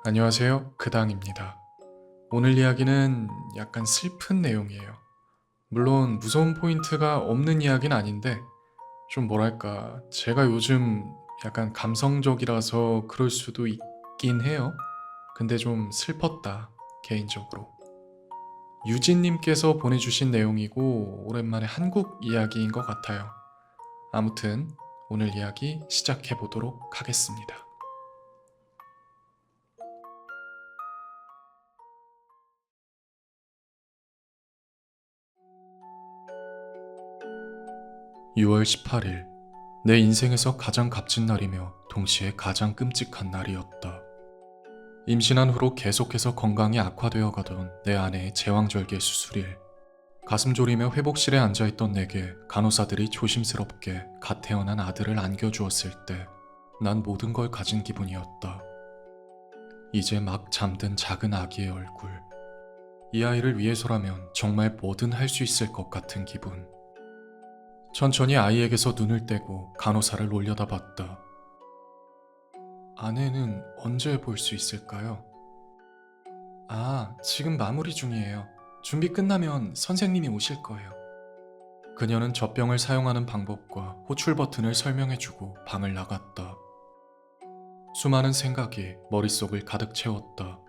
안녕하세요. 그당입니다. 오늘 이야기는 약간 슬픈 내용이에요. 물론 무서운 포인트가 없는 이야기는 아닌데 좀 뭐랄까 제가 요즘 약간 감성적이라서 그럴 수도 있긴 해요. 근데 좀 슬펐다 개인적으로. 유진님께서 보내주신 내용이고 오랜만에 한국 이야기인 것 같아요. 아무튼 오늘 이야기 시작해 보도록 하겠습니다. 6월 18일, 내 인생에서 가장 값진 날이며 동시에 가장 끔찍한 날이었다. 임신한 후로 계속해서 건강이 악화되어 가던 내 아내의 제왕절개 수술일. 가슴 졸이며 회복실에 앉아있던 내게 간호사들이 조심스럽게 갓 태어난 아들을 안겨주었을 때 난 모든 걸 가진 기분이었다. 이제 막 잠든 작은 아기의 얼굴. 이 아이를 위해서라면 정말 뭐든 할 수 있을 것 같은 기분. 천천히 아이에게서 눈을 떼고 간호사를 올려다봤다. 아내는 언제 볼 수 있을까요? 지금 마무리 중이에요. 준비 끝나면 선생님이 오실 거예요. 그녀는 젖병을 사용하는 방법과 호출 버튼을 설명해주고 방을 나갔다. 수많은 생각이 머릿속을 가득 채웠다.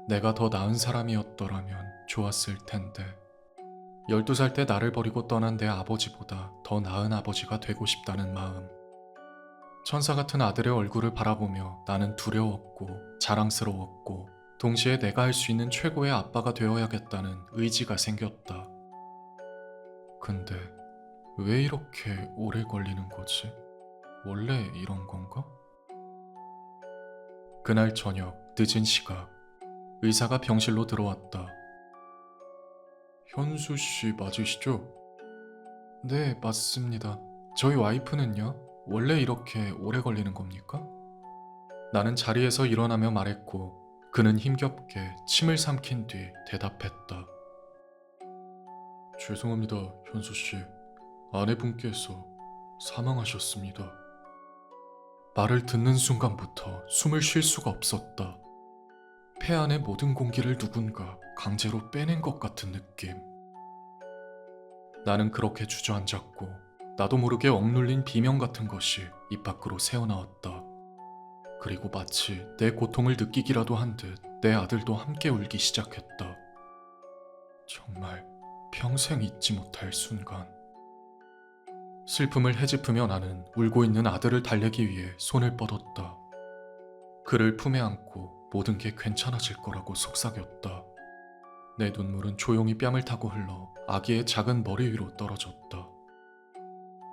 내가 더 나은 사람이었더라면 좋았을 텐데. 12살 때 나를 버리고 떠난 내 아버지보다 더 나은 아버지가 되고 싶다는 마음. 천사 같은 아들의 얼굴을 바라보며 나는 두려웠고 자랑스러웠고 동시에 내가 할 수 있는 최고의 아빠가 되어야겠다는 의지가 생겼다. 근데 왜 이렇게 오래 걸리는 거지? 원래 이런 건가? 그날 저녁 늦은 시각, 의사가 병실로 들어왔다. 현수 씨 맞으시죠? 네, 맞습니다. 저희 와이프는요? 원래 이렇게 오래 걸리는 겁니까? 나는 자리에서 일어나며 말했고 그는 힘겹게 침을 삼킨 뒤 대답했다. 죄송합니다, 현수 씨. 아내분께서 사망하셨습니다. 말을 듣는 순간부터 숨을 쉴 수가 없었다. 폐 안의 모든 공기를 누군가 강제로 빼낸 것 같은 느낌. 나는 그렇게 주저앉았고 나도 모르게 억눌린 비명 같은 것이 입 밖으로 새어나왔다. 그리고 마치 내 고통을 느끼기라도 한 듯 내 아들도 함께 울기 시작했다. 정말 평생 잊지 못할 순간. 슬픔을 헤집으며 나는 울고 있는 아들을 달래기 위해 손을 뻗었다. 그를 품에 안고 모든 게 괜찮아질 거라고 속삭였다. 내 눈물은 조용히 뺨을 타고 흘러 아기의 작은 머리 위로 떨어졌다.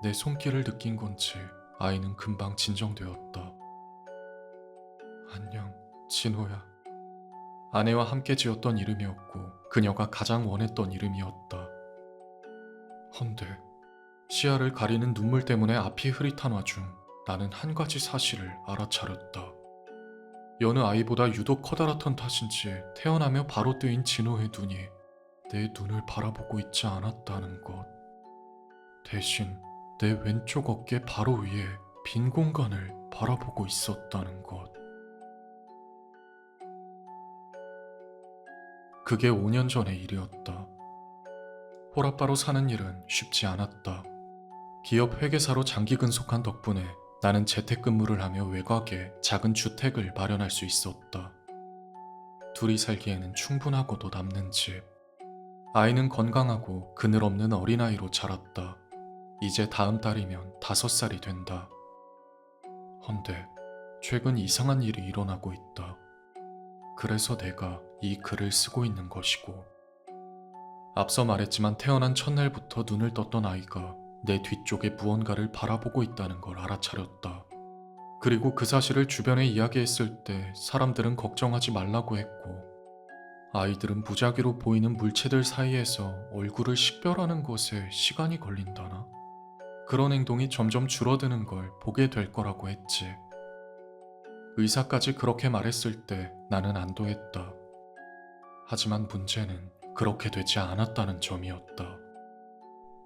내 손길을 느낀 건지 아이는 금방 진정되었다. 안녕, 진호야. 아내와 함께 지었던 이름이었고 그녀가 가장 원했던 이름이었다. 헌데 시야를 가리는 눈물 때문에 앞이 흐릿한 와중 나는 한 가지 사실을 알아차렸다. 여느 아이보다 유독 커다랗던 탓인지 태어나며 바로 뜨인 진호의 눈이 내 눈을 바라보고 있지 않았다는 것. 대신 내 왼쪽 어깨 바로 위에 빈 공간을 바라보고 있었다는 것. 그게 5년 전의 일이었다. 호라빠로 사는 일은 쉽지 않았다. 기업 회계사로 장기 근속한 덕분에 나는 재택근무를 하며 외곽에 작은 주택을 마련할 수 있었다. 둘이 살기에는 충분하고도 남는 집. 아이는 건강하고 그늘 없는 어린아이로 자랐다. 이제 다음 달이면 5살이 된다. 헌데 최근 이상한 일이 일어나고 있다. 그래서 내가 이 글을 쓰고 있는 것이고, 앞서 말했지만 태어난 첫날부터 눈을 떴던 아이가 내 뒤쪽에 무언가를 바라보고 있다는 걸 알아차렸다. 그리고 그 사실을 주변에 이야기했을 때 사람들은 걱정하지 말라고 했고, 아이들은 무작위로 보이는 물체들 사이에서 얼굴을 식별하는 것에 시간이 걸린다나? 그런 행동이 점점 줄어드는 걸 보게 될 거라고 했지. 의사까지 그렇게 말했을 때 나는 안도했다. 하지만 문제는 그렇게 되지 않았다는 점이었다.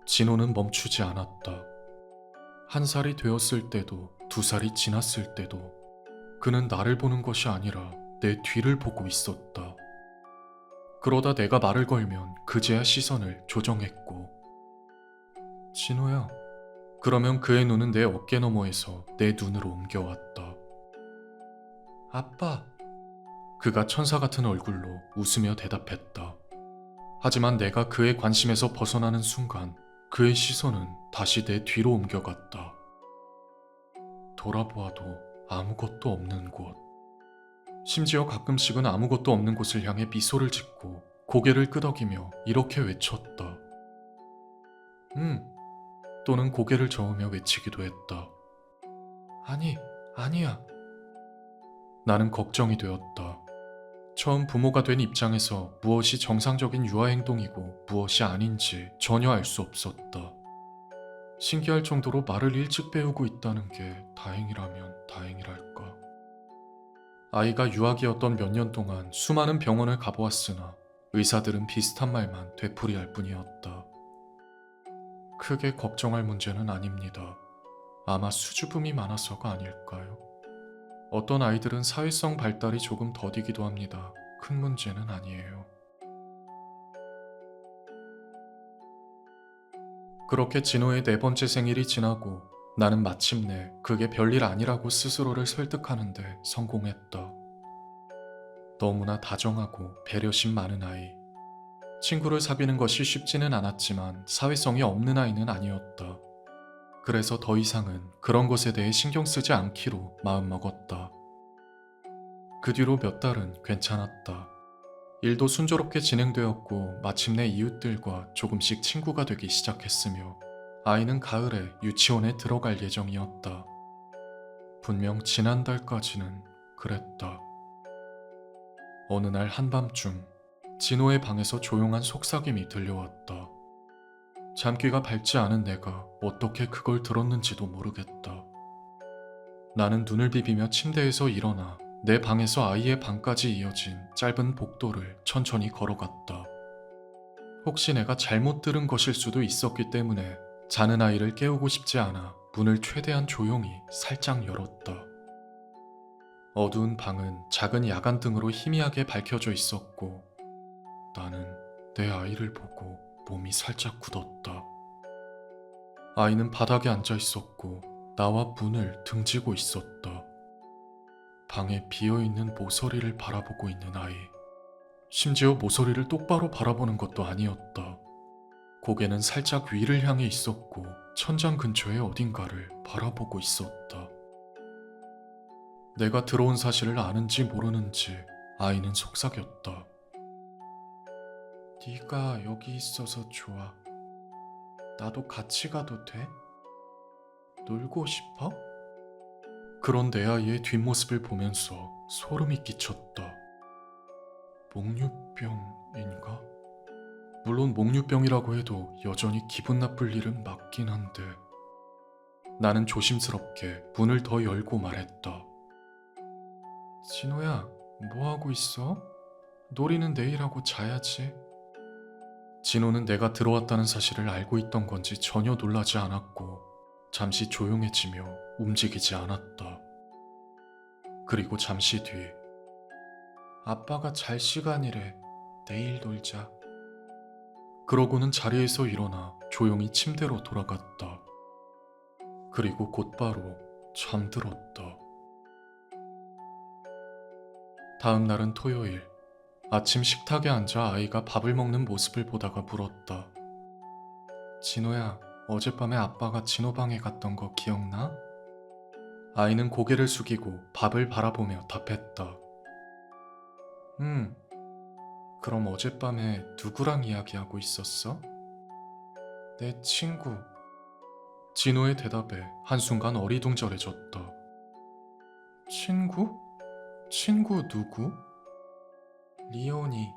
진호는 멈추지 않았다. 1살이 되었을 때도 2살이 지났을 때도 그는 나를 보는 것이 아니라 내 뒤를 보고 있었다. 그러다 내가 말을 걸면 그제야 시선을 조정했고, 진호야. 그러면 그의 눈은 내 어깨 너머에서 내 눈으로 옮겨왔다. 아빠. 그가 천사 같은 얼굴로 웃으며 대답했다. 하지만 내가 그의 관심에서 벗어나는 순간 그의 시선은 다시 내 뒤로 옮겨갔다. 돌아보아도 아무것도 없는 곳. 심지어 가끔씩은 아무것도 없는 곳을 향해 미소를 짓고 고개를 끄덕이며 이렇게 외쳤다. 또는 고개를 저으며 외치기도 했다. 아니, 아니야. 나는 걱정이 되었다. 처음 부모가 된 입장에서 무엇이 정상적인 유아 행동이고 무엇이 아닌지 전혀 알 수 없었다. 신기할 정도로 말을 일찍 배우고 있다는 게 다행이라면 다행이랄까. 아이가 유아기였던 몇 년 동안 수많은 병원을 가보았으나 의사들은 비슷한 말만 되풀이할 뿐이었다. 크게 걱정할 문제는 아닙니다. 아마 수줍음이 많아서가 아닐까요? 어떤 아이들은 사회성 발달이 조금 더디기도 합니다. 큰 문제는 아니에요. 그렇게 진호의 4번째 생일이 지나고 나는 마침내 그게 별일 아니라고 스스로를 설득하는데 성공했다. 너무나 다정하고 배려심 많은 아이. 친구를 사귀는 것이 쉽지는 않았지만 사회성이 없는 아이는 아니었다. 그래서 더 이상은 그런 것에 대해 신경 쓰지 않기로 마음먹었다. 그 뒤로 몇 달은 괜찮았다. 일도 순조롭게 진행되었고 마침내 이웃들과 조금씩 친구가 되기 시작했으며 아이는 가을에 유치원에 들어갈 예정이었다. 분명 지난달까지는 그랬다. 어느 날 한밤중 진호의 방에서 조용한 속삭임이 들려왔다. 잠귀가 밝지 않은 내가 어떻게 그걸 들었는지도 모르겠다. 나는 눈을 비비며 침대에서 일어나 내 방에서 아이의 방까지 이어진 짧은 복도를 천천히 걸어갔다. 혹시 내가 잘못 들은 것일 수도 있었기 때문에 자는 아이를 깨우고 싶지 않아 문을 최대한 조용히 살짝 열었다. 어두운 방은 작은 야간등으로 희미하게 밝혀져 있었고 나는 내 아이를 보고 몸이 살짝 굳었다. 아이는 바닥에 앉아 있었고 나와 문을 등지고 있었다. 방에 비어있는 모서리를 바라보고 있는 아이. 심지어 모서리를 똑바로 바라보는 것도 아니었다. 고개는 살짝 위를 향해 있었고 천장 근처의 어딘가를 바라보고 있었다. 내가 들어온 사실을 아는지 모르는지 아이는 속삭였다. 네가 여기 있어서 좋아. 나도 같이 가도 돼? 놀고 싶어? 그런 내 아이의 뒷모습을 보면서 소름이 끼쳤다. 목류병인가? 물론 목류병이라고 해도 여전히 기분 나쁠 일은 맞긴 한데 나는 조심스럽게 문을 더 열고 말했다. 진호야, 뭐하고 있어? 놀이는 내일 하고 자야지. 진호는 내가 들어왔다는 사실을 알고 있던 건지 전혀 놀라지 않았고 잠시 조용해지며 움직이지 않았다. 그리고 잠시 뒤 아빠가 잘 시간이래. 내일 놀자. 그러고는 자리에서 일어나 조용히 침대로 돌아갔다. 그리고 곧바로 잠들었다. 다음 날은 토요일. 아침 식탁에 앉아 아이가 밥을 먹는 모습을 보다가 물었다. 진호야, 어젯밤에 아빠가 진호 방에 갔던 거 기억나? 아이는 고개를 숙이고 밥을 바라보며 답했다. 그럼 어젯밤에 누구랑 이야기하고 있었어? 내 친구. 진호의 대답에 한순간 어리둥절해졌다. 친구? 친구 누구? 리온이.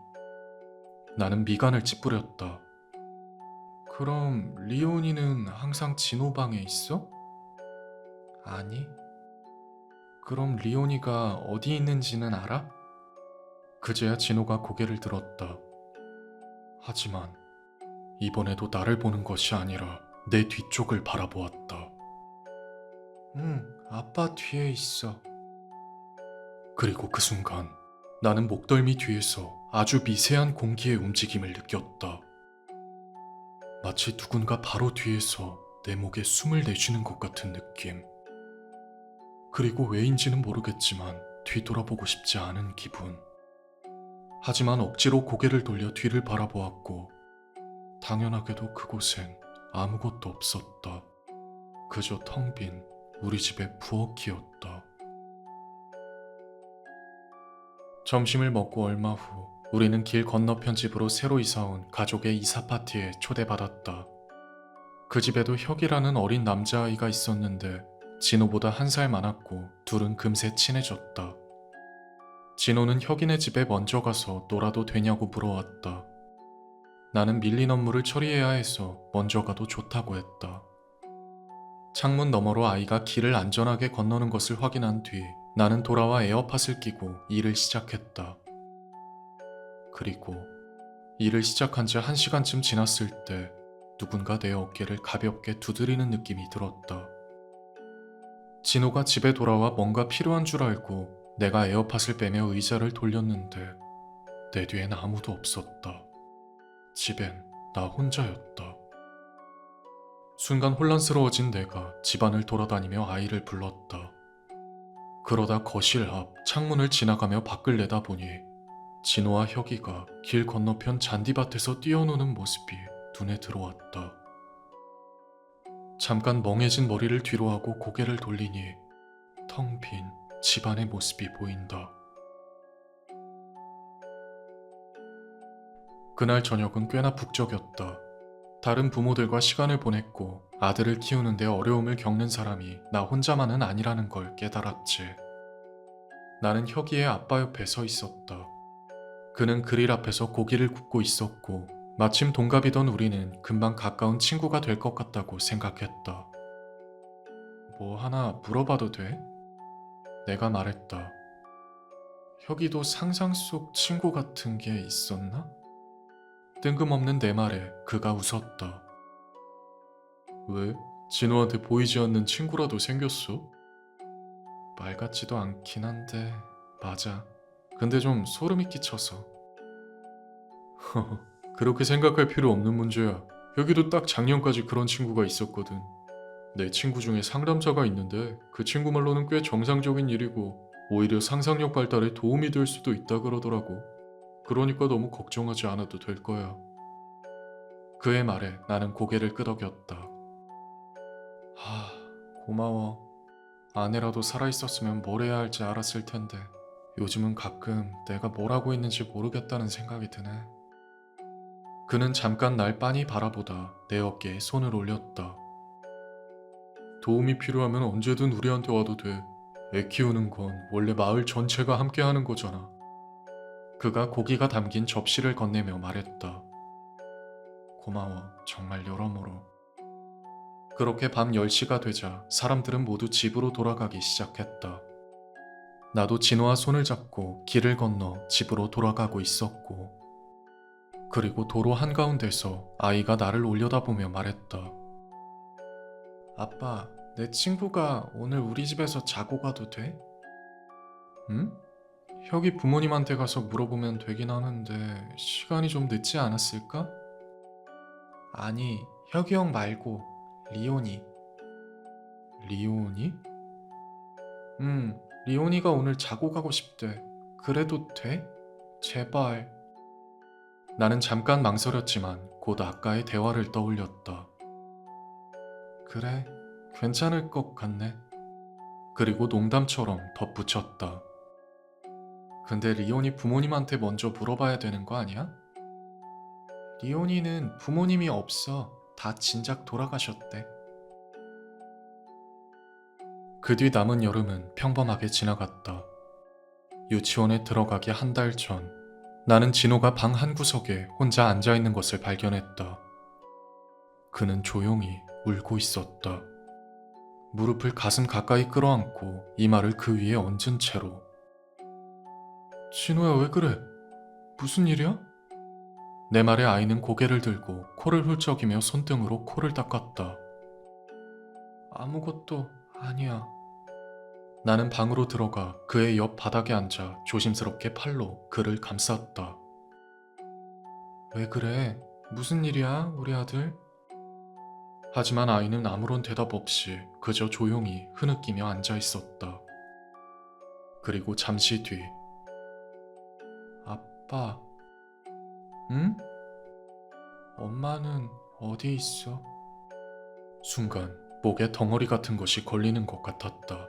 나는 미간을 찌푸렸다. 그럼 리온이는 항상 진호 방에 있어? 아니. 그럼 리온이가 어디 있는지는 알아? 그제야 진호가 고개를 들었다. 하지만 이번에도 나를 보는 것이 아니라 내 뒤쪽을 바라보았다. 아빠 뒤에 있어. 그리고 그 순간 나는 목덜미 뒤에서 아주 미세한 공기의 움직임을 느꼈다. 마치 누군가 바로 뒤에서 내 목에 숨을 내쉬는 것 같은 느낌. 그리고 왜인지는 모르겠지만 뒤돌아보고 싶지 않은 기분. 하지만 억지로 고개를 돌려 뒤를 바라보았고 당연하게도 그곳엔 아무것도 없었다. 그저 텅 빈 우리 집의 부엌이었다. 점심을 먹고 얼마 후 우리는 길 건너편 집으로 새로 이사온 가족의 이사 파티에 초대받았다. 그 집에도 혁이라는 어린 남자아이가 있었는데 진호보다 1살 많았고 둘은 금세 친해졌다. 진호는 혁이네 집에 먼저 가서 놀아도 되냐고 물어왔다. 나는 밀린 업무를 처리해야 해서 먼저 가도 좋다고 했다. 창문 너머로 아이가 길을 안전하게 건너는 것을 확인한 뒤 나는 돌아와 에어팟을 끼고 일을 시작했다. 그리고 일을 시작한 지 1시간쯤 지났을 때 누군가 내 어깨를 가볍게 두드리는 느낌이 들었다. 진호가 집에 돌아와 뭔가 필요한 줄 알고 내가 에어팟을 빼며 의자를 돌렸는데 내 뒤엔 아무도 없었다. 집엔 나 혼자였다. 순간 혼란스러워진 내가 집안을 돌아다니며 아이를 불렀다. 그러다 거실 앞 창문을 지나가며 밖을 내다보니 진호와 혁이가 길 건너편 잔디밭에서 뛰어노는 모습이 눈에 들어왔다. 잠깐 멍해진 머리를 뒤로 하고 고개를 돌리니 텅 빈 집안의 모습이 보인다. 그날 저녁은 꽤나 북적였다. 다른 부모들과 시간을 보냈고 아들을 키우는데 어려움을 겪는 사람이 나 혼자만은 아니라는 걸 깨달았지. 나는 혁이의 아빠 옆에 서 있었다. 그는 그릴 앞에서 고기를 굽고 있었고 마침 동갑이던 우리는 금방 가까운 친구가 될 것 같다고 생각했다. 뭐 하나 물어봐도 돼? 내가 말했다. 혁이도 상상 속 친구 같은 게 있었나? 뜬금없는 내 말에 그가 웃었다. 왜? 진호한테 보이지 않는 친구라도 생겼어? 말 같지도 않긴 한데 맞아. 근데 좀 소름이 끼쳐서. 그렇게 생각할 필요 없는 문제야. 여기도 딱 작년까지 그런 친구가 있었거든. 내 친구 중에 상담사가 있는데 그 친구 말로는 꽤 정상적인 일이고 오히려 상상력 발달에 도움이 될 수도 있다 그러더라고. 그러니까 너무 걱정하지 않아도 될 거야. 그의 말에 나는 고개를 끄덕였다. 고마워. 아내라도 살아있었으면 뭘 해야 할지 알았을 텐데 요즘은 가끔 내가 뭘 하고 있는지 모르겠다는 생각이 드네. 그는 잠깐 날 빤히 바라보다 내 어깨에 손을 올렸다. 도움이 필요하면 언제든 우리한테 와도 돼. 애 키우는 건 원래 마을 전체가 함께 하는 거잖아. 그가 고기가 담긴 접시를 건네며 말했다. 고마워, 정말 여러모로. 그렇게 밤 10시가 되자 사람들은 모두 집으로 돌아가기 시작했다. 나도 진호와 손을 잡고 길을 건너 집으로 돌아가고 있었고, 그리고 도로 한가운데서 아이가 나를 올려다보며 말했다. 아빠, 내 친구가 오늘 우리 집에서 자고 가도 돼? 응? 혁이 부모님한테 가서 물어보면 되긴 하는데 시간이 좀 늦지 않았을까? 아니, 혁이 형 말고 리온이. 리온이? 리온이가 오늘 자고 가고 싶대. 그래도 돼? 제발. 나는 잠깐 망설였지만 곧 아까의 대화를 떠올렸다. 그래, 괜찮을 것 같네. 그리고 농담처럼 덧붙였다. 근데 리온이 부모님한테 먼저 물어봐야 되는 거 아니야? 리온이는 부모님이 없어. 다 진작 돌아가셨대. 그 뒤 남은 여름은 평범하게 지나갔다. 유치원에 들어가기 1달 전, 나는 진호가 방 한구석에 혼자 앉아있는 것을 발견했다. 그는 조용히 울고 있었다. 무릎을 가슴 가까이 끌어안고 이마를 그 위에 얹은 채로. 진호야, 왜 그래? 무슨 일이야? 내 말에 아이는 고개를 들고 코를 훌쩍이며 손등으로 코를 닦았다. 아무것도 아니야. 나는 방으로 들어가 그의 옆 바닥에 앉아 조심스럽게 팔로 그를 감쌌다. 왜 그래? 무슨 일이야, 우리 아들? 하지만 아이는 아무런 대답 없이 그저 조용히 흐느끼며 앉아 있었다. 그리고 잠시 뒤, 아빠, 응? 엄마는 어디 있어? 순간 목에 덩어리 같은 것이 걸리는 것 같았다.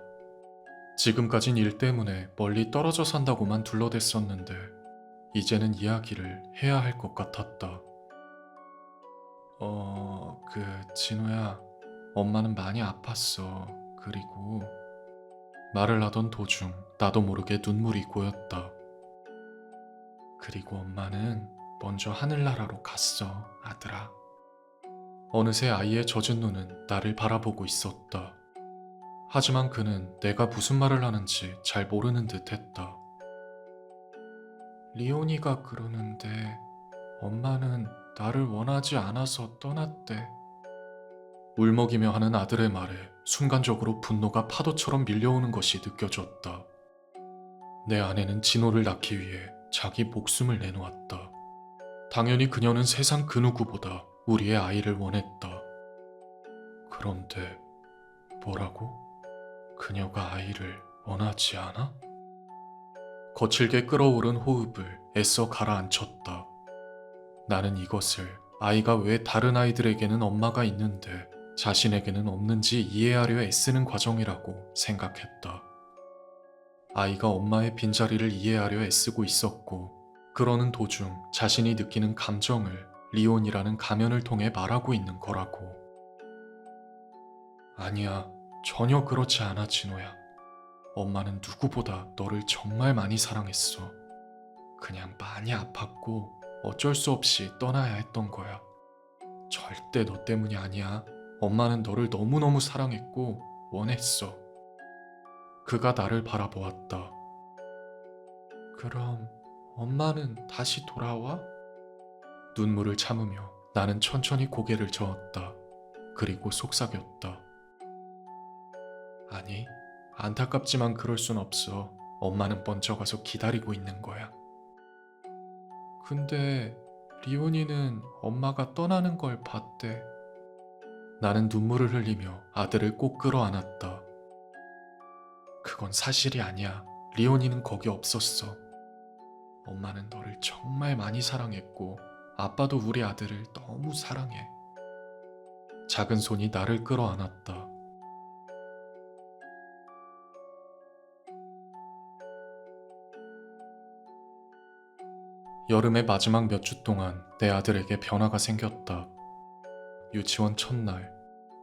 지금까진 일 때문에 멀리 떨어져 산다고만 둘러댔었는데 이제는 이야기를 해야 할 것 같았다. 진호야, 엄마는 많이 아팠어. 그리고 말을 하던 도중 나도 모르게 눈물이 고였다. 그리고 엄마는 먼저 하늘나라로 갔어, 아들아. 어느새 아이의 젖은 눈은 나를 바라보고 있었다. 하지만 그는 내가 무슨 말을 하는지 잘 모르는 듯 했다. 리온이가 그러는데 엄마는 나를 원하지 않아서 떠났대. 울먹이며 하는 아들의 말에 순간적으로 분노가 파도처럼 밀려오는 것이 느껴졌다. 내 아내는 진호를 낳기 위해 자기 목숨을 내놓았다. 당연히 그녀는 세상 그 누구보다 우리의 아이를 원했다. 그런데 뭐라고? 그녀가 아이를 원하지 않아? 거칠게 끓어오른 호흡을 애써 가라앉혔다. 나는 이것을 아이가 왜 다른 아이들에게는 엄마가 있는데 자신에게는 없는지 이해하려 애쓰는 과정이라고 생각했다. 아이가 엄마의 빈자리를 이해하려 애쓰고 있었고, 그러는 도중 자신이 느끼는 감정을 리온이라는 가면을 통해 말하고 있는 거라고. 아니야, 전혀 그렇지 않아, 진호야. 엄마는 누구보다 너를 정말 많이 사랑했어. 그냥 많이 아팠고 어쩔 수 없이 떠나야 했던 거야. 절대 너 때문이 아니야. 엄마는 너를 너무너무 사랑했고 원했어. 그가 나를 바라보았다. 그럼 엄마는 다시 돌아와? 눈물을 참으며 나는 천천히 고개를 저었다. 그리고 속삭였다. 아니, 안타깝지만 그럴 순 없어. 엄마는 번쩍아서 기다리고 있는 거야. 근데 리온이는 엄마가 떠나는 걸 봤대. 나는 눈물을 흘리며 아들을 꼭 끌어안았다. 그건 사실이 아니야. 리온이는 거기 없었어. 엄마는 너를 정말 많이 사랑했고 아빠도 우리 아들을 너무 사랑해. 작은 손이 나를 끌어안았다. 여름의 마지막 몇 주 동안 내 아들에게 변화가 생겼다. 유치원 첫날,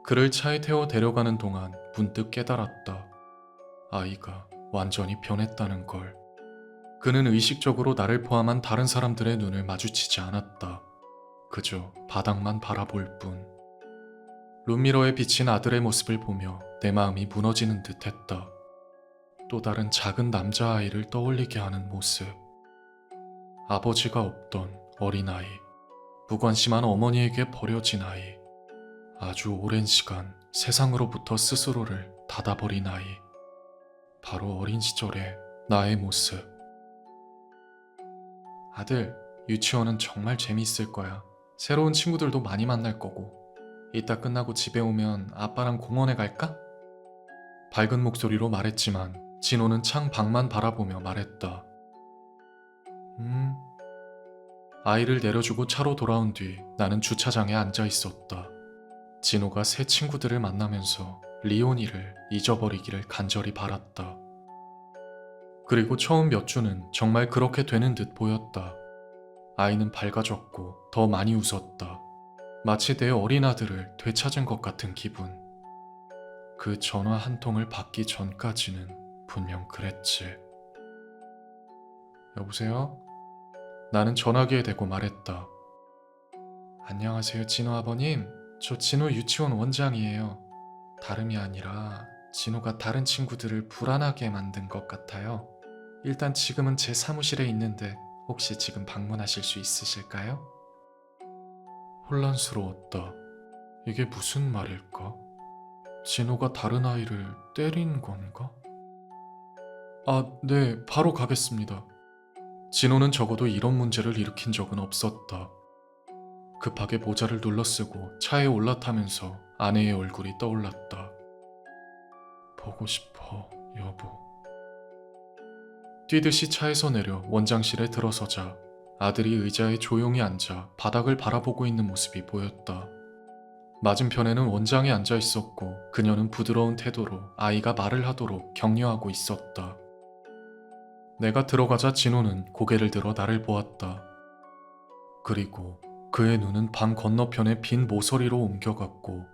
그를 차에 태워 데려가는 동안 문득 깨달았다. 아이가 완전히 변했다는 걸. 그는 의식적으로 나를 포함한 다른 사람들의 눈을 마주치지 않았다. 그저 바닥만 바라볼 뿐. 룸미러에 비친 아들의 모습을 보며 내 마음이 무너지는 듯 했다. 또 다른 작은 남자아이를 떠올리게 하는 모습. 아버지가 없던 어린아이. 무관심한 어머니에게 버려진 아이. 아주 오랜 시간 세상으로부터 스스로를 닫아버린 아이. 바로 어린 시절의 나의 모습. 아들, 유치원은 정말 재미있을 거야. 새로운 친구들도 많이 만날 거고. 이따 끝나고 집에 오면 아빠랑 공원에 갈까? 밝은 목소리로 말했지만 진호는 창 밖만 바라보며 말했다. 아이를 내려주고 차로 돌아온 뒤 나는 주차장에 앉아 있었다. 진호가 새 친구들을 만나면서 리온이를 잊어버리기를 간절히 바랐다. 그리고 처음 몇 주는 정말 그렇게 되는 듯 보였다. 아이는 밝아졌고 더 많이 웃었다. 마치 내 어린 아들을 되찾은 것 같은 기분. 그 전화 한 통을 받기 전까지는 분명 그랬지. 여보세요? 나는 전화기에 대고 말했다. 안녕하세요, 진호 아버님. 저 진호 유치원 원장이에요. 다름이 아니라 진호가 다른 친구들을 불안하게 만든 것 같아요. 일단 지금은 제 사무실에 있는데 혹시 지금 방문하실 수 있으실까요? 혼란스러웠다. 이게 무슨 말일까? 진호가 다른 아이를 때린 건가? 아, 네, 바로 가겠습니다. 진호는 적어도 이런 문제를 일으킨 적은 없었다. 급하게 모자를 눌러쓰고 차에 올라타면서 아내의 얼굴이 떠올랐다. 보고 싶어, 여보. 뛰듯이 차에서 내려 원장실에 들어서자 아들이 의자에 조용히 앉아 바닥을 바라보고 있는 모습이 보였다. 맞은편에는 원장이 앉아 있었고 그녀는 부드러운 태도로 아이가 말을 하도록 격려하고 있었다. 내가 들어가자 진호는 고개를 들어 나를 보았다. 그리고 그의 눈은 방 건너편의 빈 모서리로 옮겨갔고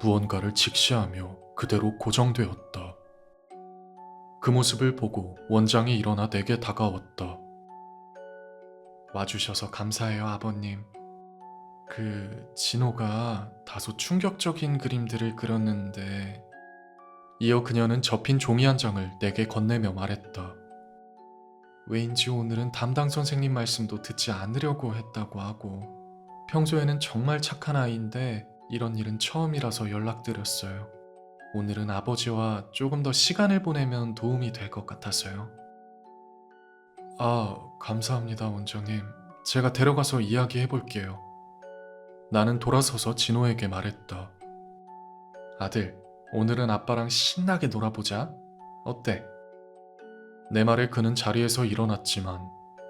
무언가를 직시하며 그대로 고정되었다. 그 모습을 보고 원장이 일어나 내게 다가왔다. 와주셔서 감사해요, 아버님. 진호가 다소 충격적인 그림들을 그렸는데. 이어 그녀는 접힌 종이 한 장을 내게 건네며 말했다. 왜인지 오늘은 담당 선생님 말씀도 듣지 않으려고 했다고 하고, 평소에는 정말 착한 아이인데 이런 일은 처음이라서 연락드렸어요. 오늘은 아버지와 조금 더 시간을 보내면 도움이 될 것 같아서요. 아, 감사합니다, 원장님. 제가 데려가서 이야기해 볼게요. 나는 돌아서서 진호에게 말했다. 아들, 오늘은 아빠랑 신나게 놀아보자. 어때? 내 말에 그는 자리에서 일어났지만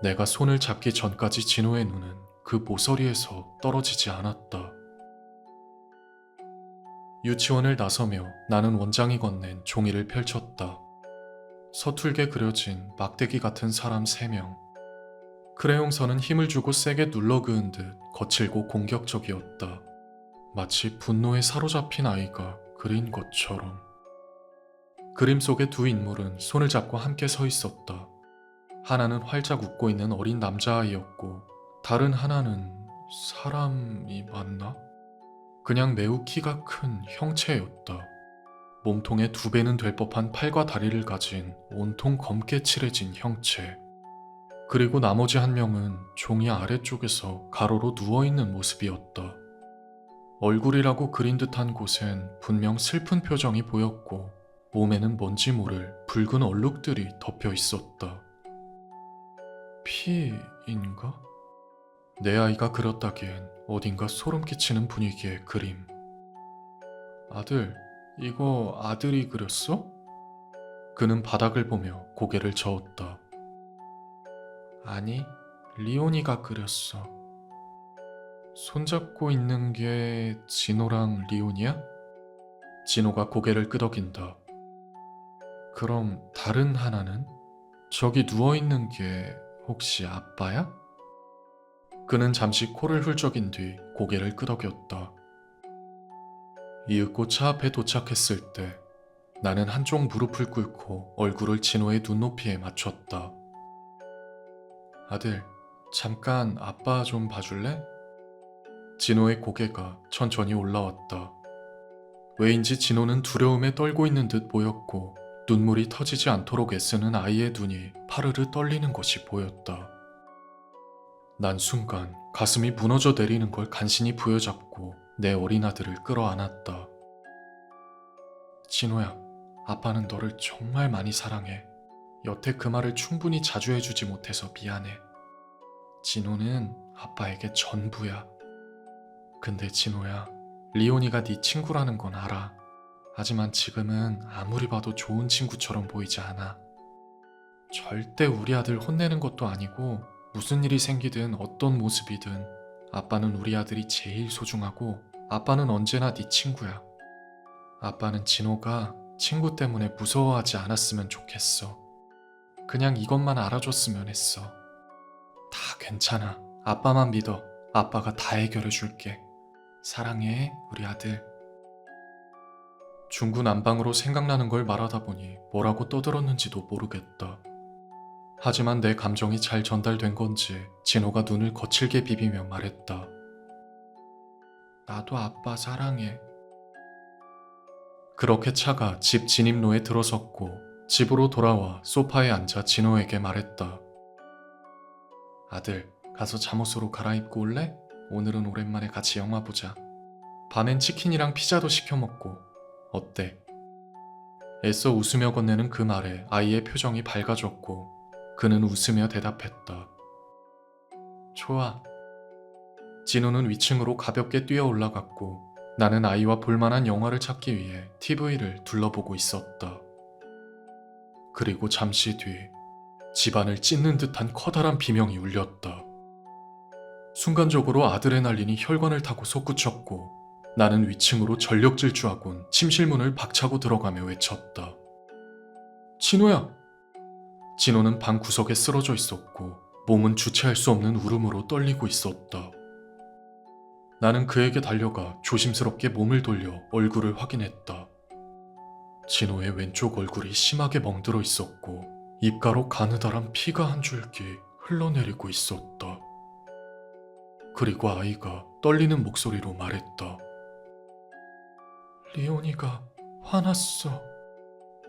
내가 손을 잡기 전까지 진호의 눈은 그 모서리에서 떨어지지 않았다. 유치원을 나서며 나는 원장이 건넨 종이를 펼쳤다. 서툴게 그려진 막대기 같은 사람 3명. 크레용선은 힘을 주고 세게 눌러 그은 듯 거칠고 공격적이었다. 마치 분노에 사로잡힌 아이가 그린 것처럼. 그림 속의 두 인물은 손을 잡고 함께 서 있었다. 하나는 활짝 웃고 있는 어린 남자아이였고 다른 하나는 사람이 맞나? 그냥 매우 키가 큰 형체였다. 몸통의 2배는 될 법한 팔과 다리를 가진 온통 검게 칠해진 형체. 그리고 나머지 한 명은 종이 아래쪽에서 가로로 누워있는 모습이었다. 얼굴이라고 그린 듯한 곳엔 분명 슬픈 표정이 보였고 몸에는 뭔지 모를 붉은 얼룩들이 덮여 있었다. 피인가? 내 아이가 그렸다기엔 어딘가 소름 끼치는 분위기의 그림. 아들, 이거 아들이 그렸어? 그는 바닥을 보며 고개를 저었다. 아니, 리온이가 그렸어. 손잡고 있는 게 진호랑 리온이야? 진호가 고개를 끄덕인다. 그럼 다른 하나는? 저기 누워있는 게 혹시 아빠야? 그는 잠시 코를 훌쩍인 뒤 고개를 끄덕였다. 이윽고 차 앞에 도착했을 때 나는 한쪽 무릎을 꿇고 얼굴을 진호의 눈높이에 맞췄다. 아들, 잠깐 아빠 좀 봐줄래? 진호의 고개가 천천히 올라왔다. 왜인지 진호는 두려움에 떨고 있는 듯 보였고 눈물이 터지지 않도록 애쓰는 아이의 눈이 파르르 떨리는 것이 보였다. 난 순간 가슴이 무너져 내리는 걸 간신히 부여잡고 내 어린 아들을 끌어안았다. 진호야, 아빠는 너를 정말 많이 사랑해. 여태 그 말을 충분히 자주 해주지 못해서 미안해. 진호는 아빠에게 전부야. 근데 진호야, 리온이가 네 친구라는 건 알아. 하지만 지금은 아무리 봐도 좋은 친구처럼 보이지 않아. 절대 우리 아들 혼내는 것도 아니고 무슨 일이 생기든 어떤 모습이든 아빠는 우리 아들이 제일 소중하고 아빠는 언제나 네 친구야. 아빠는 진호가 친구 때문에 무서워하지 않았으면 좋겠어. 그냥 이것만 알아줬으면 했어. 다 괜찮아. 아빠만 믿어. 아빠가 다 해결해 줄게. 사랑해, 우리 아들. 중구난방으로 생각나는 걸 말하다 보니 뭐라고 떠들었는지도 모르겠다. 하지만 내 감정이 잘 전달된 건지 진호가 눈을 거칠게 비비며 말했다. 나도 아빠 사랑해. 그렇게 차가 집 진입로에 들어섰고 집으로 돌아와 소파에 앉아 진호에게 말했다. 아들, 가서 잠옷으로 갈아입고 올래? 오늘은 오랜만에 같이 영화 보자. 밤엔 치킨이랑 피자도 시켜 먹고. 어때? 애써 웃으며 건네는 그 말에 아이의 표정이 밝아졌고 그는 웃으며 대답했다. 좋아. 진호는 위층으로 가볍게 뛰어 올라갔고 나는 아이와 볼만한 영화를 찾기 위해 TV를 둘러보고 있었다. 그리고 잠시 뒤 집안을 찢는 듯한 커다란 비명이 울렸다. 순간적으로 아드레날린이 혈관을 타고 솟구쳤고 나는 위층으로 전력 질주하곤 침실문을 박차고 들어가며 외쳤다. 진호야! 진호는 방 구석에 쓰러져 있었고 몸은 주체할 수 없는 울음으로 떨리고 있었다. 나는 그에게 달려가 조심스럽게 몸을 돌려 얼굴을 확인했다. 진호의 왼쪽 얼굴이 심하게 멍들어 있었고 입가로 가느다란 피가 한 줄기 흘러내리고 있었다. 그리고 아이가 떨리는 목소리로 말했다. 리온이가 화났어.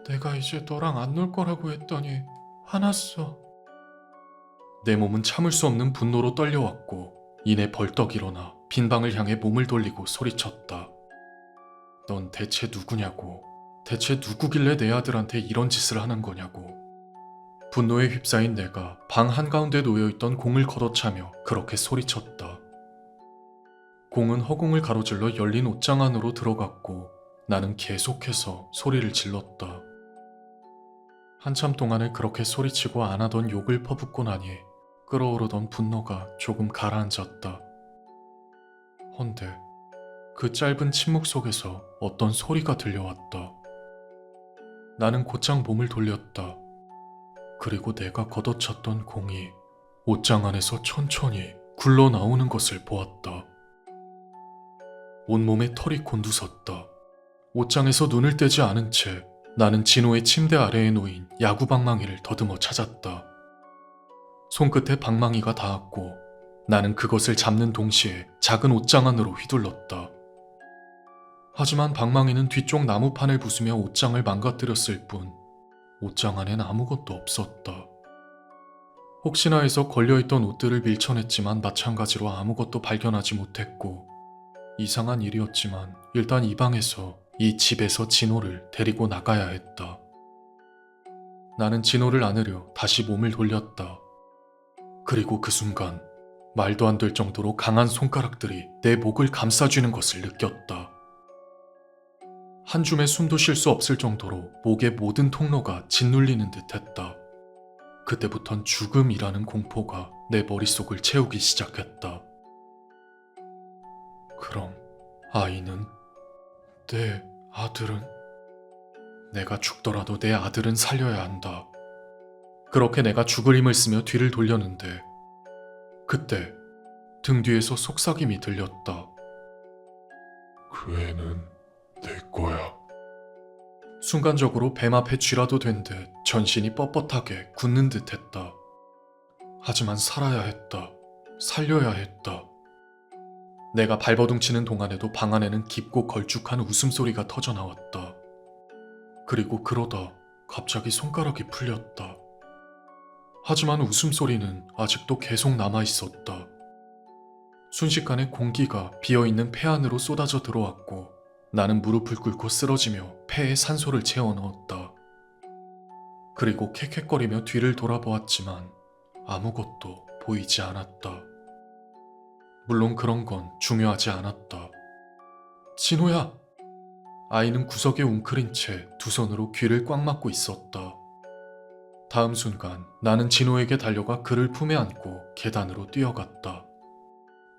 내가 이제 너랑 안 놀 거라고 했더니 화났어. 내 몸은 참을 수 없는 분노로 떨려왔고 이내 벌떡 일어나 빈 방을 향해 몸을 돌리고 소리쳤다. 넌 대체 누구냐고. 대체 누구길래 내 아들한테 이런 짓을 하는 거냐고. 분노에 휩싸인 내가 방 한가운데 놓여있던 공을 걷어차며 그렇게 소리쳤다. 공은 허공을 가로질러 열린 옷장 안으로 들어갔고 나는 계속해서 소리를 질렀다. 한참 동안을 그렇게 소리치고 안 하던 욕을 퍼붓고 나니 끓어오르던 분노가 조금 가라앉았다. 헌데 그 짧은 침묵 속에서 어떤 소리가 들려왔다. 나는 곧장 몸을 돌렸다. 그리고 내가 걷어찼던 공이 옷장 안에서 천천히 굴러나오는 것을 보았다. 온몸에 털이 곤두섰다. 옷장에서 눈을 떼지 않은 채 나는 진호의 침대 아래에 놓인 야구 방망이를 더듬어 찾았다. 손끝에 방망이가 닿았고 나는 그것을 잡는 동시에 작은 옷장 안으로 휘둘렀다. 하지만 방망이는 뒤쪽 나무판을 부수며 옷장을 망가뜨렸을 뿐 옷장 안엔 아무것도 없었다. 혹시나 해서 걸려있던 옷들을 밀쳐냈지만 마찬가지로 아무것도 발견하지 못했고 이상한 일이었지만 일단 이 방에서 이 집에서 진호를 데리고 나가야 했다. 나는 진호를 안으려 다시 몸을 돌렸다. 그리고 그 순간 말도 안 될 정도로 강한 손가락들이 내 목을 감싸쥐는 것을 느꼈다. 한 줌의 숨도 쉴 수 없을 정도로 목의 모든 통로가 짓눌리는 듯했다. 그때부턴 죽음이라는 공포가 내 머릿속을 채우기 시작했다. 그럼 아이는? 내 아들은? 내가 죽더라도 내 아들은 살려야 한다. 그렇게 내가 죽을 힘을 쓰며 뒤를 돌렸는데 그때 등 뒤에서 속삭임이 들렸다. 그 애는 내 거야. 순간적으로 뱀 앞에 쥐라도 된 듯 전신이 뻣뻣하게 굳는 듯 했다. 하지만 살아야 했다. 살려야 했다. 내가 발버둥치는 동안에도 방 안에는 깊고 걸쭉한 웃음소리가 터져나왔다. 그리고 그러다 갑자기 손가락이 풀렸다. 하지만 웃음소리는 아직도 계속 남아있었다. 순식간에 공기가 비어있는 폐 안으로 쏟아져 들어왔고 나는 무릎을 꿇고 쓰러지며 폐에 산소를 채워 넣었다. 그리고 캑캑거리며 뒤를 돌아보았지만 아무것도 보이지 않았다. 물론 그런 건 중요하지 않았다. 진호야! 아이는 구석에 웅크린 채 두 손으로 귀를 꽉 막고 있었다. 다음 순간 나는 진호에게 달려가 그를 품에 안고 계단으로 뛰어갔다.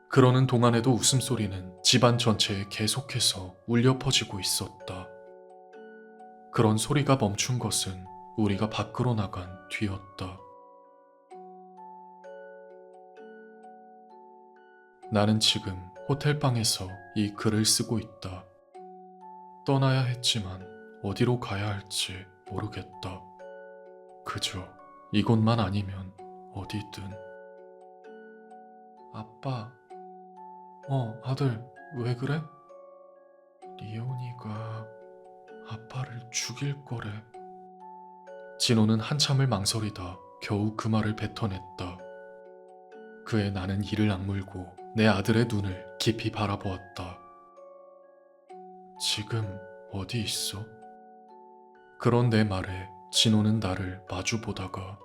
그러는 동안에도 웃음소리는 집안 전체에 계속해서 울려 퍼지고 있었다. 그런 소리가 멈춘 것은 우리가 밖으로 나간 뒤였다. 나는 지금 호텔방에서 이 글을 쓰고 있다. 떠나야 했지만 어디로 가야 할지 모르겠다. 그저 이곳만 아니면 어디든. 아빠. 아들, 왜 그래? 리온이가 아빠를 죽일 거래. 진호는 한참을 망설이다 겨우 그 말을 뱉어냈다. 그에 나는 이를 악물고 내 아들의 눈을 깊이 바라보았다. 지금 어디 있어? 그런 내 말에 진호는 나를 마주 보다가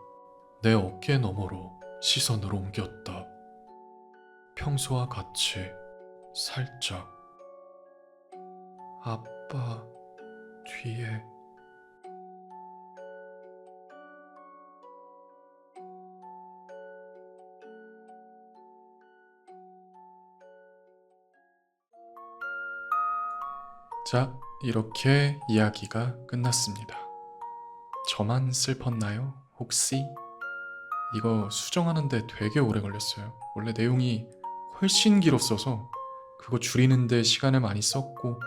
내 어깨 너머로 시선을 옮겼다. 평소와 같이 살짝. 아빠 뒤에. 자, 이렇게 이야기가 끝났습니다. 저만 슬펐나요? 혹시? 이거 수정하는데 되게 오래 걸렸어요. 원래 내용이 훨씬 길었어서 그거 줄이는데 시간을 많이 썼고,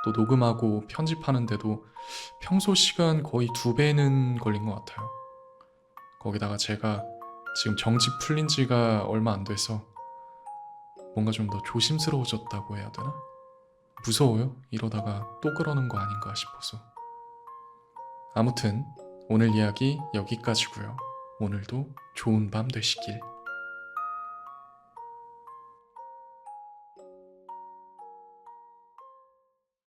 또 녹음하고 편집하는데도 평소 시간 거의 2배는 걸린 것 같아요. 거기다가 제가 지금 정지 풀린 지가 얼마 안 돼서 뭔가 좀 더 조심스러워졌다고 해야 되나? 무서워요. 이러다가 또 그러는 거 아닌가 싶어서. 아무튼 오늘 이야기 여기까지고요. 오늘도 좋은 밤 되시길.